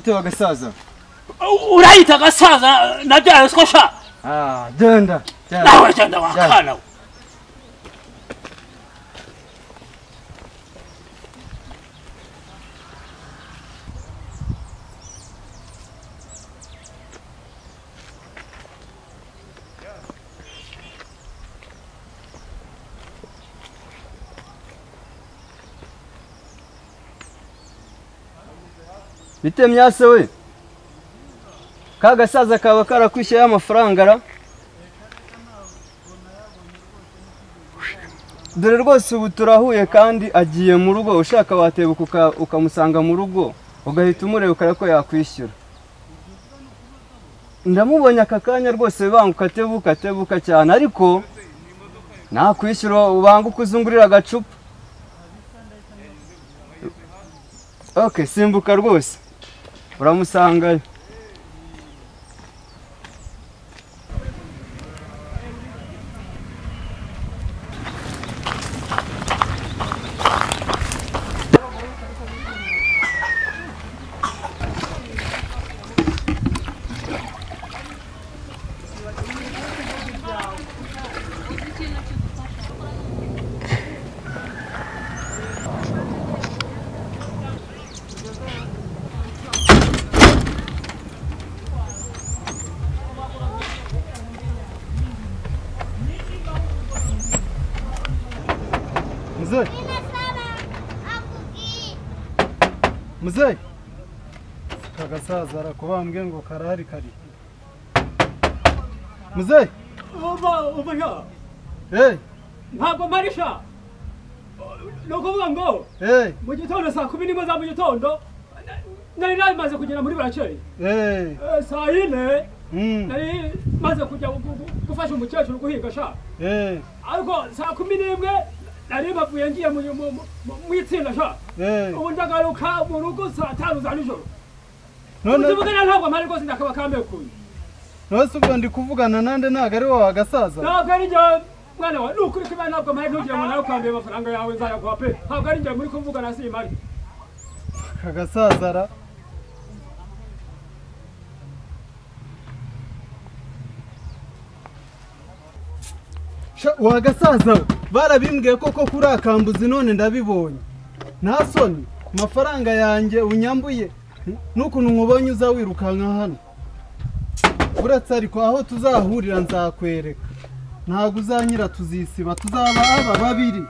bite wagasaza urayita gasaza nabyaye ko sha genda nawe genda wakana bite myase we kagasaza kaba karakwishyuye amafaranga ra dore rwose ubu turahuye kandi agiye mu rugo ushaka watebuka ukamusanga mu rugo ugahita umureba ukare ko yakwishyura ndamubonye aka kanya rwose banguka tebuka cyane ariko nakwishyura ubanguka uzungurira agacupa okay simbuka rwose uramusangayo Mzee kagasaza arakubambwe ngo karahari kari Mzee uba ntabwo marisha no kuvuga ngo mu gitondo saa 10 za mu gitondo nari maze kugera muri baraceri saa 4 nari maze kujya gufasha umukecuru guhinga sha ariko saa 11 nari bavuye ngiye mu itsinda sha ubu ndagaruka mu rugo saa 5 za nijoro none tuvugana ntabwo mari rwose ndakaba kambekuye nose ubwo ndi kuvugana nande ntago ari wowe agasaza ntabwo ari njye mwana wa nukuri kiba ntabwo mari ntugire ngo nawe kambiye amafaranga yawe nzayaguha pe ntabwo ari njye muri kuvugana si mari agasaza ra wagasaza barabimbwiye koko kuri akambuzi none ndabibonye nta soni amafaranga yanjye unyambuye n'ukuntu nkubonye uza wirukanka hano uretse ariko aho tuzahurira nzakwereka ntabwo uzanyira tuzisiba tuzaba aba babiri